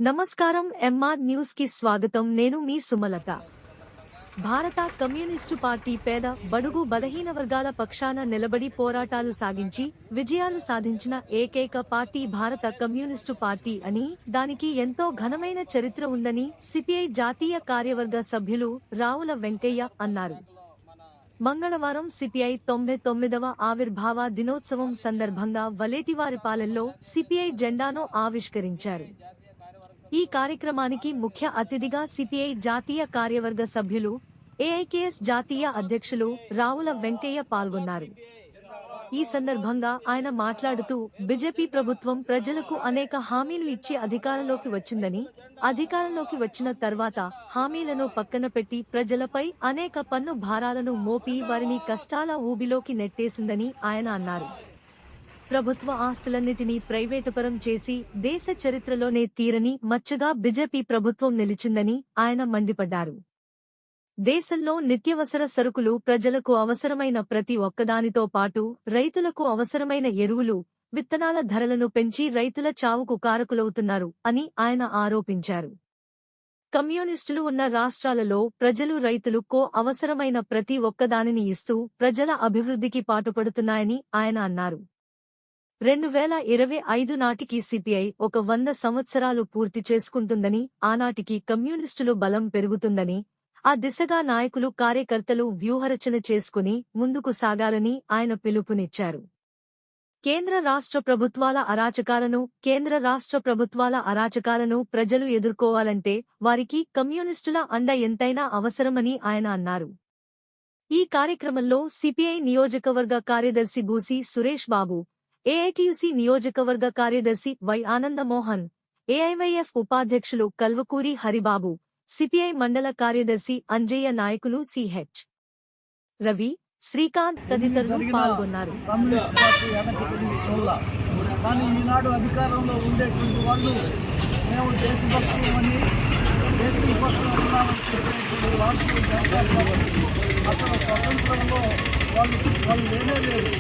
నమస్కారం, MR news కి స్వాగతం. నేను మీ సుమలత. భారత కమ్యూనిస్టు పార్టీ పేద, బడుగు, బలహీన వర్గాల పక్షాన నిలబడి పోరాటాలు సాగించి విజయాలు సాధించిన ఏకైక పార్టీ భారత కమ్యూనిస్టు పార్టీ అని, దానికి ఎంతో ఘనమైన చరిత్ర ఉందని సిపిఐ జాతీయ కార్యవర్గ సభ్యులు రావుల వెంకయ్య అన్నారు. మంగళవారం సిపిఐ 99వ ఆవిర్భావ దినోత్సవం సందర్భంగా వలేటివారిపాలెంలో సిపిఐ జెండాను ఆవిష్కరించారు. ఈ కార్యక్రమానికి ముఖ్య అతిథిగా సిపిఐ జాతీయ కార్యవర్గ సభ్యులు, ఏఐకేఎస్ జాతీయ అధ్యక్షులు రావుల వెంకయ్య పాల్గొన్నారు. ఈ సందర్భంగా ఆయన మాట్లాడుతూ, బీజేపీ ప్రభుత్వం ప్రజలకు అనేక హామీలు ఇచ్చి అధికారంలోకి వచ్చిందని, అధికారంలోకి వచ్చిన తర్వాత హామీలను పక్కన పెట్టి ప్రజలపై అనేక పన్ను భారాలను మోపి వారిని కష్టాల ఊబిలోకి నెట్టేసిందని ఆయన అన్నారు. ప్రభుత్వ ఆస్తులన్నిటినీ ప్రైవేటుపరం చేసి దేశ చరిత్రలోనే తీరని మచ్చగా బీజేపీ ప్రభుత్వం నిలిచిందని ఆయన మండిపడ్డారు. దేశంలో నిత్యవసర సరుకులు, ప్రజలకు అవసరమైన ప్రతి ఒక్కదానితో పాటు రైతులకు అవసరమైన ఎరువులు, విత్తనాల ధరలను పెంచి రైతుల చావుకు కారకులవుతున్నారు అని ఆయన ఆరోపించారు. కమ్యూనిస్టులు ఉన్న రాష్ట్రాలలో ప్రజలు రైతులకు అవసరమైన ప్రతి ఒక్కదానిని ఇస్తూ ప్రజల అభివృద్ధికి పాటుపడుతున్నాయని ఆయన అన్నారు. 2025 నాటికి సిపిఐ ఒక 100 సంవత్సరాలు పూర్తి చేసుకుంటుందని, ఆనాటికి కమ్యూనిస్టులు బలం పెరుగుతుందని, ఆ దిశగా నాయకులు, కార్యకర్తలు వ్యూహరచన చేసుకుని ముందుకు సాగాలని ఆయన పిలుపునిచ్చారు. కేంద్ర రాష్ట్ర ప్రభుత్వాల అరాచకాలను ప్రజలు ఎదుర్కోవాలంటే వారికి కమ్యూనిస్టుల అండ ఎంతైనా అవసరమని ఆయన అన్నారు. ఈ కార్యక్రమంలో సిపిఐ నియోజకవర్గ కార్యదర్శి బూసి సురేష్ బాబు, ఏఐటియుసి నియోజకవర్గ కార్యదర్శి వై ఆనందమోహన్, ఏఐవైఎఫ్ ఉపాధ్యక్షులు కల్వకూరి హరిబాబు, సిపిఐ మండల కార్యదర్శి అంజయ్య, నాయకులు సిహెచ్ రవి, శ్రీకాంత్ తదితరులు పాల్గొన్నారు. ఈనాడు అధికారంలో ఉండేటువంటి వాళ్ళు మేము దేశభక్తులని, దేశం కోసం ఉన్నామని చెప్పేటువంటి వాళ్ళు అసలు స్వతంత్రంలో వాళ్ళు లేనే లేదు.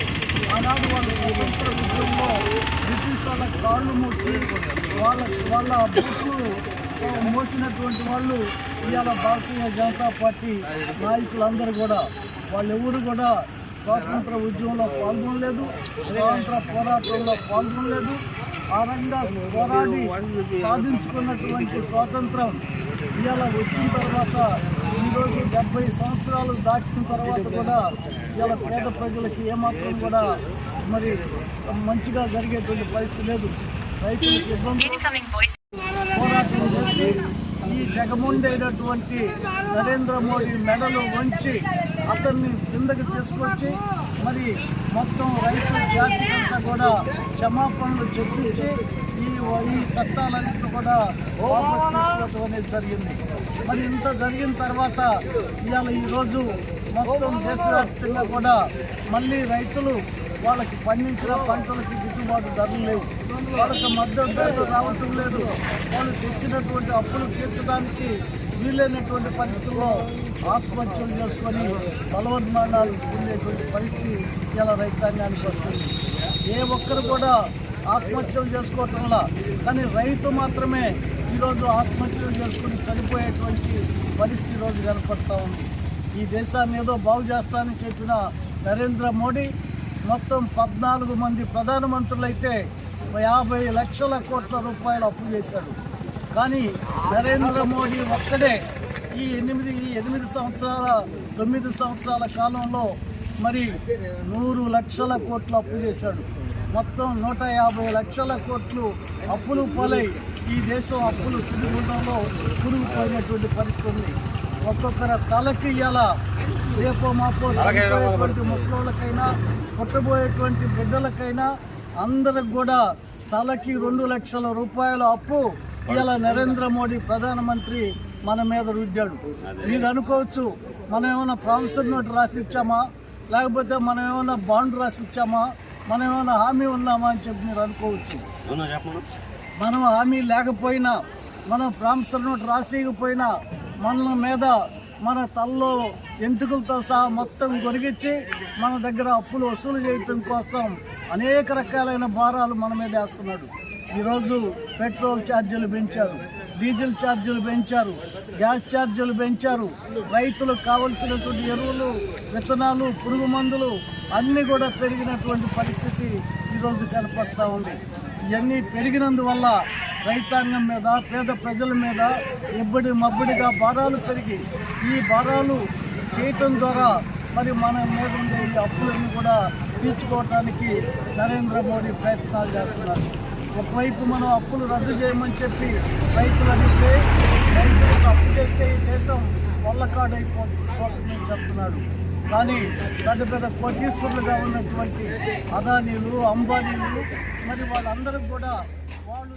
ఆనాడు వాళ్ళు స్వతంత్ర ఉద్యమంలో బ్రిటిష్ వాళ్ళ కాళ్ళు ముట్టి వాళ్ళ బూట్లు మోసినటువంటి వాళ్ళు ఇవాళ భారతీయ జనతా పార్టీ నాయకులందరూ కూడా వాళ్ళెవరు కూడా స్వాతంత్ర ఉద్యమంలో పాల్గొనలేదు, స్వాతంత్ర పోరాటంలో పాల్గొనలేదు. ఆ రంగా పోరాడి సాధించుకున్నటువంటి స్వాతంత్రం ఇవాళ వచ్చిన తర్వాత ఈరోజు 70 సంవత్సరాలు దాటిన తర్వాత కూడా ఇవాళ పేద ప్రజలకి ఏమాత్రం కూడా మరి మంచిగా జరిగేటువంటి పరిస్థితి లేదు. రైతులకు ఇబ్బంది పోరాటం చేసి ఈ జగముండైనటువంటి నరేంద్ర మోడీ మెడలు వంచి అతన్ని కిందకి తీసుకొచ్చి మరి మొత్తం రైతు జాతికంతా కూడా క్షమాపణలు చెప్పించి ఈ చట్టాలన్నింటినీ కూడా వాపసు తీసుకోవడం అనేది జరిగింది. మరి ఇంత జరిగిన తర్వాత ఇవాళ ఈరోజు మొత్తం దేశవ్యాప్తంగా కూడా మళ్ళీ రైతులు వాళ్ళకి పండించిన పంటలకి గిట్టుబాటు ధరలు లేవు, వాళ్ళకి మద్దతు ధరలు రావటం లేదు. వాళ్ళు తెచ్చినటువంటి అప్పులు తీర్చడానికి వీలైనటువంటి పరిస్థితుల్లో ఆత్మహత్యలు చేసుకొని బలవన్మరణాలు పొందేటువంటి పరిస్థితి ఇలా రైతాంగానికి వస్తుంది. ఏ ఒక్కరు కూడా ఆత్మహత్యలు చేసుకోవటంలా, కానీ రైతు మాత్రమే ఈరోజు ఆత్మహత్యలు చేసుకుని చనిపోయేటువంటి పరిస్థితి ఈరోజు కనపడతా ఉంది. ఈ దేశాన్ని ఏదో బాగు చేస్తానని చెప్పిన నరేంద్ర మోడీ మొత్తం 14 మంది ప్రధానమంత్రులైతే 50 లక్షల కోట్ల రూపాయలు అప్పు చేశాడు. కానీ నరేంద్ర మోడీ ఒక్కడే ఈ 9 సంవత్సరాల కాలంలో మరి 100 లక్షల కోట్లు అప్పు చేశాడు. మొత్తం 150 లక్షల కోట్లు అప్పులు పాలై ఈ దేశం అప్పులు సుడిగుండంలో కూరుకుపోయినటువంటి పరిస్థితి ఉంది. ఒక్కొక్కరి తలకి ఇలా రేపో మాపో చనిపోయేటువంటి ముసలోళ్ళకైనా, పుట్టబోయేటువంటి బిడ్డలకైనా అందరికి కూడా తలకి 2 లక్షల రూపాయల అప్పు ఇలా నరేంద్ర మోడీ ప్రధానమంత్రి మన మీద రుద్దాడు. మీరు అనుకోవచ్చు, మనం ఏమైనా ప్రామిసరీ నోట్ రాసి ఇచ్చామా, లేకపోతే మనం ఏమైనా బాండ్ రాసి ఇచ్చామా, మనం ఏమైనా హామీ ఉన్నామా అని చెప్పి మీరు అనుకోవచ్చు. మనం హామీ లేకపోయినా, మనం ప్రామిసరీ నోట్ రాసేయకపోయినా మన మీద మన తల్లో ఎంటుకలతో సహా మొత్తం గొరిగించి మన దగ్గర అప్పులు వసూలు చేయటం కోసం అనేక రకాలైన భారాలు మన మీద వేస్తున్నాడు. ఈరోజు పెట్రోల్ ఛార్జీలు పెంచారు, డీజిల్ ఛార్జీలు పెంచారు, గ్యాస్ ఛార్జీలు పెంచారు. రైతులకు కావలసినటువంటి ఎరువులు, విత్తనాలు, పురుగు మందులు అన్నీ కూడా పెరిగినటువంటి పరిస్థితి ఈరోజు కనపడతా ఉంది. ఇవన్నీ పెరిగినందువల్ల రైతాంగం మీద, పేద ప్రజల మీద ఇబ్బడి మబ్బడిగా భారాలు పెరిగి ఈ భారాలు చేయటం ద్వారా మరి మన మీద ఉండే ఈ అప్పులను కూడా తీర్చుకోవడానికి నరేంద్ర మోడీ ప్రయత్నాలు చేస్తున్నారు. ఒకవైపు మనం అప్పులు రద్దు చేయమని చెప్పి రైతులు అడిగితే రైతులకు అప్పు చేస్తే ఈ దేశం వల్లకాడైపోతుందని చెప్తున్నాడు. కానీ పెద్ద పెద్ద కోటీశ్వరులుగా ఉన్నటువంటి అదానీలు, అంబానీలు మరి వాళ్ళందరూ కూడా వాళ్ళు